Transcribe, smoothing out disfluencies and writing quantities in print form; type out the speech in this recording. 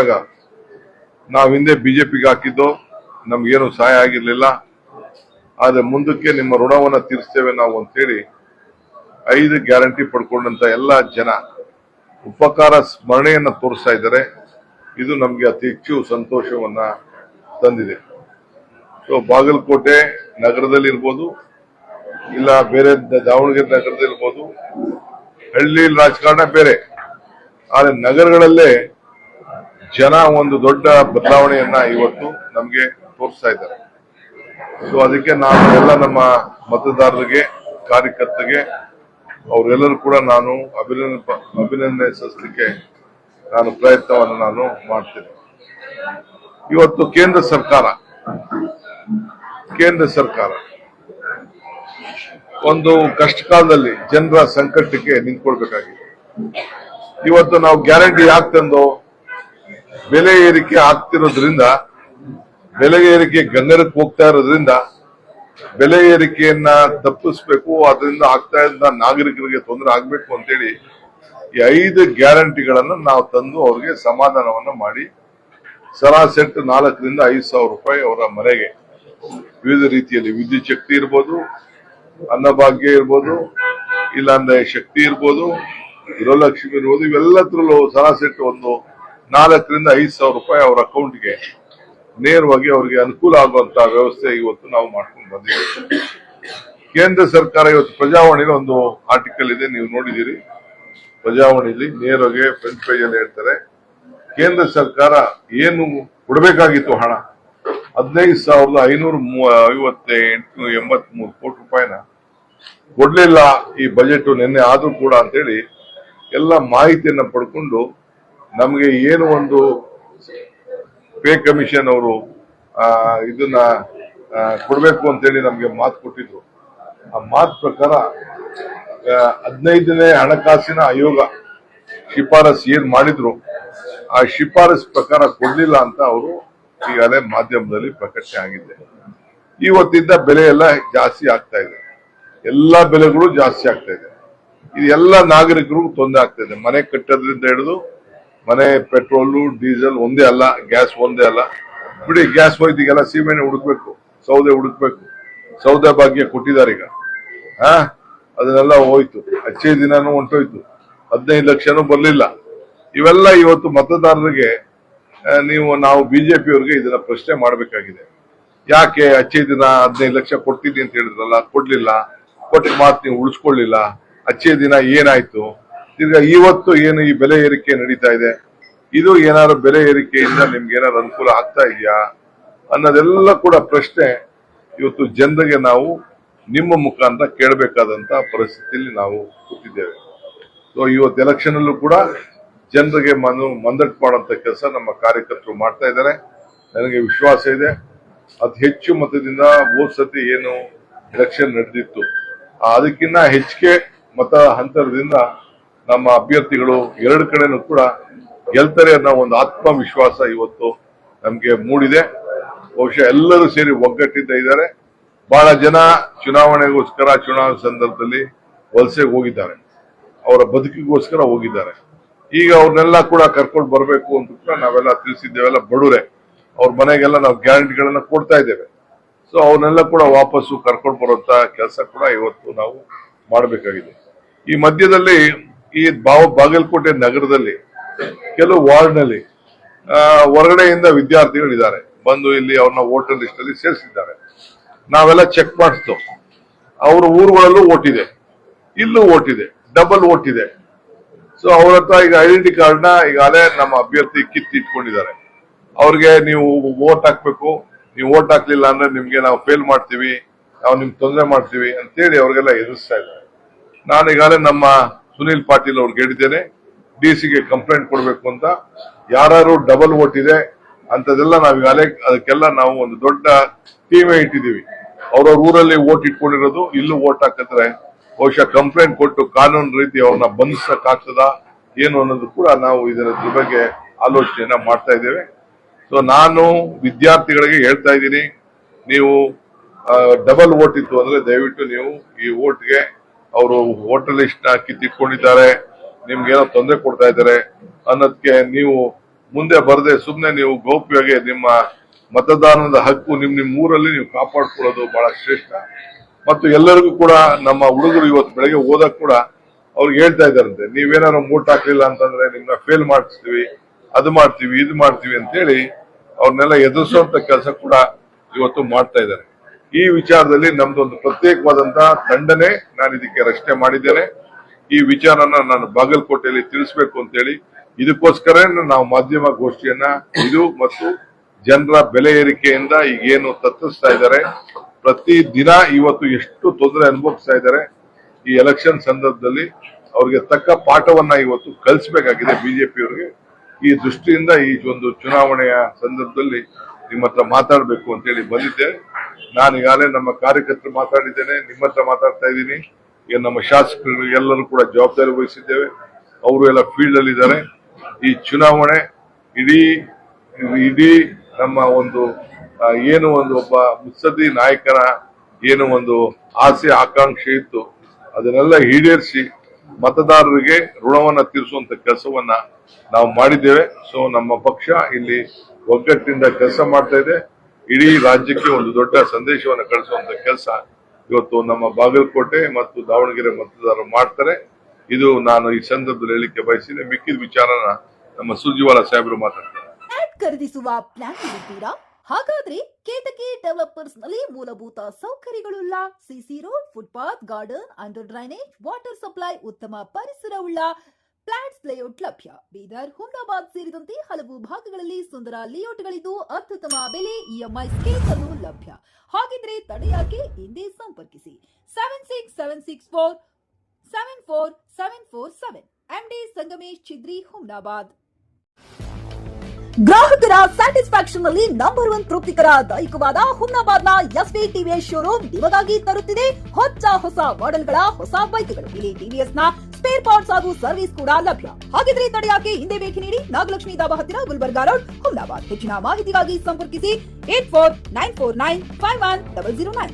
ಆಗ ನಾವು ಹಿಂದೆ ಬಿಜೆಪಿಗೆ ಹಾಕಿದ್ದು ನಮ್ಗೇನು ಸಹಾಯ ಆಗಿರ್ಲಿಲ್ಲ. ಆದ್ರೆ ಮುಂದಕ್ಕೆ ನಿಮ್ಮ ಋಣವನ್ನ ತೀರಿಸ್ತೇವೆ ನಾವು ಅಂತೇಳಿ 5 ಗ್ಯಾರಂಟಿ ಪಡ್ಕೊಂಡಂತ ಎಲ್ಲ ಜನ ಉಪಕಾರ ಸ್ಮರಣೆಯನ್ನ ತೋರಿಸ್ತಾ ಇದ್ದಾರೆ. ಇದು ನಮ್ಗೆ ಅತಿ ಹೆಚ್ಚು ಸಂತೋಷವನ್ನ ತಂದಿದೆ. ಸೊ ಬಾಗಲಕೋಟೆ ನಗರದಲ್ಲಿ ಇರ್ಬೋದು, ಇಲ್ಲ ಬೇರೆ ದಾವಣಗೆರೆ ನಗರದಲ್ಲಿ ಇರ್ಬೋದು, ಹಳ್ಳಿ ರಾಜಕಾರಣ ಬೇರೆ, ಆದ್ರೆ ನಗರಗಳಲ್ಲೇ ಜನ ಒಂದು ದೊಡ್ಡ ಬದಲಾವಣೆಯನ್ನ ಇವತ್ತು ನಮ್ಗೆ ತೋರಿಸ್ತಾ ಇದ್ದಾರೆ. ಸೊ ಅದಕ್ಕೆ ನಾನು ಎಲ್ಲ ನಮ್ಮ ಮತದಾರರಿಗೆ, ಕಾರ್ಯಕರ್ತರಿಗೆ ಅವರೆಲ್ಲರೂ ಕೂಡ ನಾನು ಅಭಿನಂದನೆ ಸಲ್ಲಿಸಲಿಕ್ಕೆ ನಾನು ಪ್ರಯತ್ನವನ್ನು ನಾನು ಮಾಡ್ತೇನೆ. ಇವತ್ತು ಕೇಂದ್ರ ಸರ್ಕಾರ ಒಂದು ಕಷ್ಟ ಕಾಲದಲ್ಲಿ ಜನರ ಸಂಕಟಕ್ಕೆ ನಿಂತ್ಕೊಳ್ಬೇಕಾಗಿದೆ. ಇವತ್ತು ನಾವು ಗ್ಯಾರಂಟಿ ಯಾಕೆ ತಂದು ಬೆಲೆ ಏರಿಕೆ ಆಗ್ತಿರೋದ್ರಿಂದ, ಬೆಲೆ ಏರಿಕೆ ಗಂಗರಕ್ಕೆ ಹೋಗ್ತಾ ಇರೋದ್ರಿಂದ ಬೆಲೆ ಏರಿಕೆಯನ್ನ ತಪ್ಪಿಸ್ಬೇಕು, ಅದರಿಂದ ಆಗ್ತಾ ಇದ್ದ ನಾಗರಿಕರಿಗೆ ತೊಂದರೆ ಆಗ್ಬೇಕು ಅಂತೇಳಿ ಈ 5 ಗ್ಯಾರಂಟಿಗಳನ್ನ ನಾವು ತಂದು ಅವ್ರಿಗೆ ಸಮಾಧಾನವನ್ನ ಮಾಡಿ ಸರಾಸರಿ 4 ರಿಂದ 5 ಸಾವಿರ ರೂಪಾಯಿ ಅವರ ಮನೆಗೆ ವಿವಿಧ ರೀತಿಯಲ್ಲಿ ವಿದ್ಯುತ್ ಶಕ್ತಿ ಇರ್ಬೋದು, ಅನ್ನಭಾಗ್ಯ ಇರ್ಬೋದು, ಇಲ್ಲಾಂದ್ರೆ ಶಕ್ತಿ ಇರ್ಬೋದು, ಗೃಹಲಕ್ಷ್ಮಿ ಇರ್ಬೋದು, ಇವೆಲ್ಲದ್ರಲ್ಲೂ ಸರಾಸರಿ ಒಂದು 4 ರಿಂದ 5 ಸಾವಿರ ರೂಪಾಯಿ ಅವರ ಅಕೌಂಟ್ಗೆ ನೇರವಾಗಿ ಅವರಿಗೆ ಅನುಕೂಲ ಆಗುವಂತಹ ವ್ಯವಸ್ಥೆ ಇವತ್ತು ನಾವು ಮಾಡ್ಕೊಂಡು ಬಂದಿದ್ದೀವಿ. ಕೇಂದ್ರ ಸರ್ಕಾರ ಇವತ್ತು ಪ್ರಜಾವಾಣಿಯಲ್ಲಿ ಒಂದು ಆರ್ಟಿಕಲ್ ಇದೆ, ನೀವು ನೋಡಿದ್ದೀರಿ. ಪ್ರಜಾವಾಣಿಯಲ್ಲಿ ನೇರವಾಗಿ ಫ್ರಂಟ್ ಪೇಜ್ ಅಲ್ಲಿ ಹೇಳ್ತಾರೆ, ಕೇಂದ್ರ ಸರ್ಕಾರ ಏನು ಕೊಡಬೇಕಾಗಿತ್ತು ಹಣ 15,583 ಕೋಟಿ ರೂಪಾಯಿನ ಕೊಡ್ಲಿಲ್ಲ ಈ ಬಜೆಟ್ ನಿನ್ನೆ ಆದ್ರೂ ಕೂಡ ಅಂತೇಳಿ ಎಲ್ಲ ಮಾಹಿತಿಯನ್ನ ಪಡ್ಕೊಂಡು ನಮಗೆ ಏನು ಒಂದು ಪೇ ಕಮಿಷನ್ ಅವರು ಇದನ್ನ ಕೊಡ್ಬೇಕು ಅಂತೇಳಿ ನಮ್ಗೆ ಮಾತು ಕೊಟ್ಟಿದ್ರು. ಆ ಮಾತು ಪ್ರಕಾರ 15ನೇ ಹಣಕಾಸಿನ ಆಯೋಗ ಶಿಫಾರಸ್ ಏನ್ ಮಾಡಿದ್ರು ಆ ಶಿಫಾರಸ್ ಪ್ರಕಾರ ಕೊಡ್ಲಿಲ್ಲ ಅಂತ ಅವರು ಈಗಾಗಲೇ ಮಾಧ್ಯಮದಲ್ಲಿ ಪ್ರಕಟಣೆ ಆಗಿದೆ. ಇವತ್ತಿದ್ದ ಬೆಲೆ ಎಲ್ಲ ಜಾಸ್ತಿ ಆಗ್ತಾ ಇದೆ, ಎಲ್ಲಾ ಬೆಲೆಗಳು ಜಾಸ್ತಿ ಆಗ್ತಾ ಇದೆ. ಇದು ಎಲ್ಲ ನಾಗರಿಕರಿಗೂ ತೊಂದರೆ ಆಗ್ತಾ ಇದೆ. ಮನೆ ಕಟ್ಟೋದ್ರಿಂದ ಹಿಡಿದು ಮನೆ ಪೆಟ್ರೋಲು ಡೀಸೆಲ್ ಒಂದೇ ಅಲ್ಲ, ಗ್ಯಾಸ್ ಒಂದೇ ಅಲ್ಲ. ಬಿಡಿ, ಗ್ಯಾಸ್ ಹೋಯ್ತಿಗೆಲ್ಲ ಸೀಮೆಣ್ಣೆ ಹುಡುಕ್ಬೇಕು, ಸೌದೆ ಹುಡುಕ್ಬೇಕು. ಸೌದೆ ಭಾಗ್ಯ ಕೊಟ್ಟಿದ್ದಾರೆ ಈಗ, ಅದನ್ನೆಲ್ಲ ಹೋಯ್ತು. ಅಚ್ಚೇ ದಿನಾನು ಹೊಂಟೋಯ್ತು, 15 ಲಕ್ಷನೂ ಬರ್ಲಿಲ್ಲ. ಇವೆಲ್ಲ ಇವತ್ತು ಮತದಾರರಿಗೆ ನಾವು ಬಿಜೆಪಿಯವರಿಗೆ ಇದನ್ನ ಪ್ರಶ್ನೆ ಮಾಡಬೇಕಾಗಿದೆ. ಯಾಕೆ ಅಚ್ಚೇ ದಿನ 15 ಲಕ್ಷ ಕೊಡ್ತೀನಿ ಅಂತ ಹೇಳಿದ್ರಲ್ಲ, ಕೊಡ್ಲಿಲ್ಲ, ಕೊಟ್ಟ ಮಾತು ನೀವು ಉಳಿಸ್ಕೊಳ್ಳಿಲ್ಲ. ಅಚ್ಚೇ ದಿನ ಏನಾಯ್ತು? ಈಗ ಇವತ್ತು ಏನು ಈ ಬೆಲೆ ಏರಿಕೆ ನಡೀತಾ ಇದೆ, ಇದು ಏನಾದ್ರು ಬೆಲೆ ಏರಿಕೆಯಿಂದ ನಿಮ್ಗೆ ಏನಾದ್ರು ಅನುಕೂಲ ಆಗ್ತಾ ಇದೆಯಾ ಅನ್ನೋದೆಲ್ಲ ಕೂಡ ಪ್ರಶ್ನೆ ಇವತ್ತು ಜನರಿಗೆ ನಾವು ನಿಮ್ಮ ಮುಖಾಂತರ ಕೇಳಬೇಕಾದಂತ ಪರಿಸ್ಥಿತಿಯಲ್ಲಿ ನಾವು ಕೂತಿದ್ದೇವೆ. ಸೊ ಇವತ್ತು ಎಲೆಕ್ಷನ್ ಅಲ್ಲೂ ಕೂಡ ಜನರಿಗೆ ಮಂದಟ್ಟು ಮಾಡುವಂತ ಕೆಲಸ ನಮ್ಮ ಕಾರ್ಯಕರ್ತರು ಮಾಡ್ತಾ ಇದ್ದಾರೆ. ನನಗೆ ವಿಶ್ವಾಸ ಇದೆ, ಅತಿ ಹೆಚ್ಚು ಮತದಿಂದ ಹೋದ ಸತಿ ಏನು ಎಲೆಕ್ಷನ್ ನಡೆದಿತ್ತು ಅದಕ್ಕಿಂತ ಹೆಚ್ಚಿಗೆ ಮತ ಅಂತರದಿಂದ ನಮ್ಮ ಅಭ್ಯರ್ಥಿಗಳು 2 ಕಡೆನೂ ಕೂಡ ಗೆಲ್ತಾರೆ ಅನ್ನೋ ಒಂದು ಆತ್ಮವಿಶ್ವಾಸ ಇವತ್ತು ನಮ್ಗೆ ಮೂಡಿದೆ. ಬಹುಶಃ ಎಲ್ಲರೂ ಸೇರಿ ಒಗ್ಗಟ್ಟಿದ್ದ ಇದ್ದಾರೆ. ಬಹಳ ಜನ ಚುನಾವಣೆಗೋಸ್ಕರ ಚುನಾವಣೆ ಸಂದರ್ಭದಲ್ಲಿ ವಲಸೆಗೆ ಹೋಗಿದ್ದಾರೆ, ಅವರ ಬದುಕಿಗೋಸ್ಕರ ಹೋಗಿದ್ದಾರೆ. ಈಗ ಅವ್ರನ್ನೆಲ್ಲ ಕೂಡ ಕರ್ಕೊಂಡು ಬರಬೇಕು ಅಂತ ಕೂಡ ನಾವೆಲ್ಲ ತಿಳಿಸಿದ್ದೇವೆಲ್ಲ ಬಡವರೇ, ಅವ್ರ ಮನೆಗೆಲ್ಲ ನಾವು ಗ್ಯಾರಂಟಿಗಳನ್ನ ಕೊಡ್ತಾ ಇದ್ದೇವೆ. ಸೊ ಅವ್ರನ್ನೆಲ್ಲ ಕೂಡ ವಾಪಸ್ಸು ಕರ್ಕೊಂಡು ಬರುವಂತ ಕೆಲಸ ಕೂಡ ಇವತ್ತು ನಾವು ಮಾಡಬೇಕಾಗಿದೆ. ಈ ಮಧ್ಯದಲ್ಲಿ ಈ ಬಾಗಲಕೋಟೆ ನಗರದಲ್ಲಿ ಕೆಲವು ವಾರ್ಡ್ನಲ್ಲಿ ಹೊರಗಡೆಯಿಂದ ವಿದ್ಯಾರ್ಥಿಗಳಿದ್ದಾರೆ, ಬಂದು ಇಲ್ಲಿ ಅವ್ರನ್ನ ವೋಟರ್ ಲಿಸ್ಟ್ ಅಲ್ಲಿ ಸೇರಿಸಿದ್ದಾರೆ. ನಾವೆಲ್ಲ ಚೆಕ್ ಮಾಡಿಸ್ತು, ಅವ್ರ ಊರುಗಳಲ್ಲೂ ಓಟಿದೆ, ಇಲ್ಲೂ ಓಟಿದೆ, ಡಬಲ್ ಓಟಿದೆ. ಸೊ ಅವ್ರ ಹತ್ರ ಈಗ ಐಡೆಂಟಿ ಕಾರ್ಡ್ನ ಈಗಾಗಲೇ ನಮ್ಮ ಅಭ್ಯರ್ಥಿ ಕಿತ್ತಿಟ್ಕೊಂಡಿದ್ದಾರೆ. ಅವ್ರಿಗೆ ನೀವು ವೋಟ್ ಹಾಕ್ಬೇಕು, ನೀವು ವೋಟ್ ಹಾಕ್ಲಿಲ್ಲ ಅಂದ್ರೆ ನಿಮ್ಗೆ ನಾವು ಫೇಲ್ ಮಾಡ್ತೀವಿ, ನಾವು ನಿಮ್ಗೆ ತೊಂದರೆ ಮಾಡ್ತೀವಿ ಅಂತೇಳಿ ಅವ್ರಿಗೆಲ್ಲ ಎದುರಿಸ್ತಾ ಇದ್ದಾರೆ. ನಾನು ಈಗಾಗಲೇ ನಮ್ಮ ಸುನೀಲ್ ಪಾಟೀಲ್ ಅವ್ರಿಗೆ ಹೇಳಿದ್ದೇನೆ, ಡಿಸಿಗೆ ಕಂಪ್ಲೇಂಟ್ ಕೊಡ್ಬೇಕು ಅಂತ. ಯಾರು ಡಬಲ್ ವೋಟ್ ಇದೆ ಅಂತದೆಲ್ಲ ನಾವು ಈಗಾಗಲೇ ಅದಕ್ಕೆಲ್ಲ ನಾವು ಒಂದು ದೊಡ್ಡ ಟೀಮೇ ಇಟ್ಟಿದ್ದೀವಿ. ಅವ್ರವ್ರ ಊರಲ್ಲಿ ವೋಟ್ ಇಟ್ಕೊಂಡಿರೋದು ಇಲ್ಲೂ ವೋಟ್ ಹಾಕಿದ್ರೆ ಬಹುಶಃ ಕಂಪ್ಲೇಂಟ್ ಕೊಟ್ಟು ಕಾನೂನು ರೀತಿ ಅವ್ರನ್ನ ಬಂಧಿಸಕ್ಕಾಗ್ತದ ಏನು ಅನ್ನೋದು ಕೂಡ ನಾವು ಇದರ ಬಗ್ಗೆ ಆಲೋಚನೆಯನ್ನ ಮಾಡ್ತಾ ಇದ್ದೇವೆ. ಸೊ ನಾನು ವಿದ್ಯಾರ್ಥಿಗಳಿಗೆ ಹೇಳ್ತಾ ಇದ್ದೀನಿ, ನೀವು ಡಬಲ್ ವೋಟ್ ಇತ್ತು ಅಂದ್ರೆ ದಯವಿಟ್ಟು ನೀವು ಈ ವೋಟ್ಗೆ ಅವರು ವೋಟರ್ ಲಿಸ್ಟ್ ನ ಕಿತ್ತಿಟ್ಕೊಂಡಿದ್ದಾರೆ, ನಿಮ್ಗೆ ಏನೋ ತೊಂದರೆ ಕೊಡ್ತಾ ಇದ್ದಾರೆ ಅನ್ನೋದಕ್ಕೆ ನೀವು ಮುಂದೆ ಬರದೆ ಸುಮ್ನೆ ನೀವು ಗೌಪ್ಯವಾಗಿ ನಿಮ್ಮ ಮತದಾನದ ಹಕ್ಕು ನಿಮ್ ಊರಲ್ಲಿ ನೀವು ಕಾಪಾಡ್ಕೊಳ್ಳೋದು ಬಹಳ ಶ್ರೇಷ್ಠ. ಮತ್ತು ಎಲ್ಲರಿಗೂ ಕೂಡ ನಮ್ಮ ಹುಡುಗರು ಇವತ್ತು ಬೆಳಗ್ಗೆ ಓದಕ್ ಕೂಡ ಅವ್ರಿಗೆ ಹೇಳ್ತಾ ಇದ್ದಾರಂತೆ, ನೀವೇನಾದ್ರು ಮೂಟ್ ಹಾಕ್ಲಿಲ್ಲ ಅಂತಂದ್ರೆ ನಿಮ್ನ ಫೇಲ್ ಮಾಡಿಸ್ತೀವಿ, ಅದು ಮಾಡ್ತೀವಿ ಇದು ಮಾಡ್ತೀವಿ ಅಂತ ಹೇಳಿ ಅವ್ರನ್ನೆಲ್ಲ ಎದುರಿಸುವಂತ ಕೆಲಸ ಕೂಡ ಇವತ್ತು ಮಾಡ್ತಾ ಇದ್ದಾರೆ. ಈ ವಿಚಾರದಲ್ಲಿ ನಮ್ದೊಂದು ಪ್ರತ್ಯೇಕವಾದಂತಹ ತಂಡನೆ ನಾನು ಇದಕ್ಕೆ ರಚನೆ ಮಾಡಿದ್ದೇನೆ. ಈ ವಿಚಾರನ ನಾನು ಬಾಗಲಕೋಟೆಯಲ್ಲಿ ತಿಳಿಸಬೇಕು ಅಂತ ಹೇಳಿ ಇದಕ್ಕೋಸ್ಕರ ನಾವು ಮಾಧ್ಯಮ ಗೋಷ್ಠಿಯನ್ನ ಇದು ಮತ್ತು ಜನರ ಬೆಲೆ ಏರಿಕೆಯಿಂದ ಈಗೇನು ತತ್ತರಿಸ್ತಾ ಇದ್ದಾರೆ, ಪ್ರತಿ ದಿನ ಇವತ್ತು ಎಷ್ಟು ತೊಂದರೆ ಅನುಭವಿಸ್ತಾ ಇದ್ದಾರೆ, ಈ ಎಲೆಕ್ಷನ್ ಸಂದರ್ಭದಲ್ಲಿ ಅವ್ರಿಗೆ ತಕ್ಕ ಪಾಠವನ್ನ ಇವತ್ತು ಕಲಿಸಬೇಕಾಗಿದೆ ಬಿಜೆಪಿಯವರಿಗೆ. ಈ ದೃಷ್ಟಿಯಿಂದ ಈ ಒಂದು ಚುನಾವಣೆಯ ಸಂದರ್ಭದಲ್ಲಿ ನಿಮ್ಮ ಹತ್ರ ಮಾತಾಡಬೇಕು ಅಂತ ಹೇಳಿ ಬಂದಿದ್ದೇನೆ. ನಾನು ಈಗಾಗಲೇ ನಮ್ಮ ಕಾರ್ಯಕರ್ತರು ಮಾತಾಡಿದ್ದೇನೆ, ನಿಮ್ಮ ಹತ್ರ ಮಾತಾಡ್ತಾ ಇದ್ದೀನಿ. ಈಗ ನಮ್ಮ ಶಾಸಕರು ಎಲ್ಲರೂ ಕೂಡ ಜವಾಬ್ದಾರಿ ವಹಿಸಿದ್ದೇವೆ, ಅವರು ಎಲ್ಲ ಫೀಲ್ಡ್ ಅಲ್ಲಿ ಇದ್ದಾರೆ. ಈ ಚುನಾವಣೆ ಇಡೀ ನಮ್ಮ ಒಂದು ಏನು ಒಂದು ಒಬ್ಬ ಮುತ್ಸದ್ದಿ ನಾಯಕನ ಏನು ಒಂದು ಆಸೆ ಆಕಾಂಕ್ಷೆ ಇತ್ತು ಅದನ್ನೆಲ್ಲ ಈಡೇರಿಸಿ ಮತದಾರರಿಗೆ ಋಣವನ್ನ ತೀರಿಸುವಂತ ಕೆಲಸವನ್ನ ನಾವು ಮಾಡಿದ್ದೇವೆ. ಸೊ ನಮ್ಮ ಪಕ್ಷ ಇಲ್ಲಿ ಒಗ್ಗಟ್ಟಿನಿಂದ ಕೆಲಸ ಮಾಡ್ತಾ ಇದೆ. ಇಡೀ ರಾಜ್ಯಕ್ಕೆ ಒಂದು ದೊಡ್ಡ ಸಂದೇಶವನ್ನು ಕಳಿಸುವಂತ ಕೆಲಸ ಇವತ್ತು ನಮ್ಮ ಬಾಗಲಕೋಟೆ ಮತ್ತು ದಾವಣಗೆರೆ ಮತದಾರರು ಮಾಡ್ತಾರೆ. ಇದು ನಾನು ಈ ಸಂದರ್ಭದಲ್ಲಿ ಹೇಳಿಕೆ ಬಯಸಿದೆ. ಮಿಕ್ಕಿದ ವಿಚಾರನ ನಮ್ಮ ಸುರ್ಜಿವಾಲ ಸಾಹೇಬರು ಮಾತಾಡ್ತಾರೆ. ಖರೀದಿಸುವ ಪ್ಲಾನ್ ಇದ್ದೀರಾ? ಹಾಗಾದ್ರೆ ಕೇತಕಿ ಡೆವಲಪರ್ಸ್ ನಲ್ಲಿ ಮೂಲಭೂತ ಸೌಕರ್ಯಗಳುಳ್ಳ CC road, footpath, garden, under drainage, water supply, ಉತ್ತಮ ಪರಿಸರವುಳ್ಳ ಫ್ಲಾಟ್ಸ್ ಲೇಔಟ್ ಲಭ್ಯ. ಬೀದರ್, ಹುಮ್ನಾಬಾದ್ ಸೇರಿದಂತೆ ಹಲವು ಭಾಗಗಳಲ್ಲಿ ಸುಂದರ ಲೇಔಟ್ಗಳಿದ್ದು ಅತ್ಯುತ್ತಮ ಬೆಲೆ, ಇಎಂಐ ಸ್ಕೀಮ್ಸ್ ಅನ್ನು ಲಭ್ಯ. ಹಾಗಿದ್ರೆ ತಡೆಯಾಕೆ? ಹಿಂದೆ ಸಂಪರ್ಕಿಸಿ 7676474747 ಎಂಡಿ ಸಂಗಮೇಶ್ ಚಿದ್ರಿ, ಹುಮ್ನಾಬಾದ್. ಗ್ರಾಹಕರ ಸ್ಯಾಟಿಸ್ಫ್ಯಾಕ್ಷನ್ ನಲ್ಲಿ ನಂಬರ್ 1 ತೃಪ್ತಿಕರ ದೈಹಿಕವಾದ ಹುಮ್ನಾಬಾದ್ನ ಎಸ್ವಿ ಟಿವಿಎಸ್ ಶೋರೂಮ್ ನಿಮಗಾಗಿ ತರುತ್ತಿದೆ ಹೊಸ ಮಾಡೆಲ್ಗಳ ಹೊಸ ಬೈಕ್ಗಳು. ಇಲ್ಲಿ ಟಿವಿಎಸ್ ನ ಸ್ಪೇರ್ ಪಾರ್ಟ್ಸ್ ಹಾಗೂ ಸರ್ವಿಸ್ ಕೂಡ ಲಭ್ಯ. ಹಾಗಿದ್ರೆ ತಡೆಯಾಕೆ? ಹಿಂದೆ ಭೇಟಿ ನೀಡಿ. ನಾಗಲಕ್ಷ್ಮಿ ದಾಬಾ ಹತ್ತಿರ, ಗುಲ್ಬರ್ಗಾ ರೋಡ್, ಹುಮ್ನಾಬಾದ್. ಹೆಚ್ಚಿನ ಮಾಹಿತಿಗಾಗಿ ಸಂಪರ್ಕಿಸಿ 8494951009.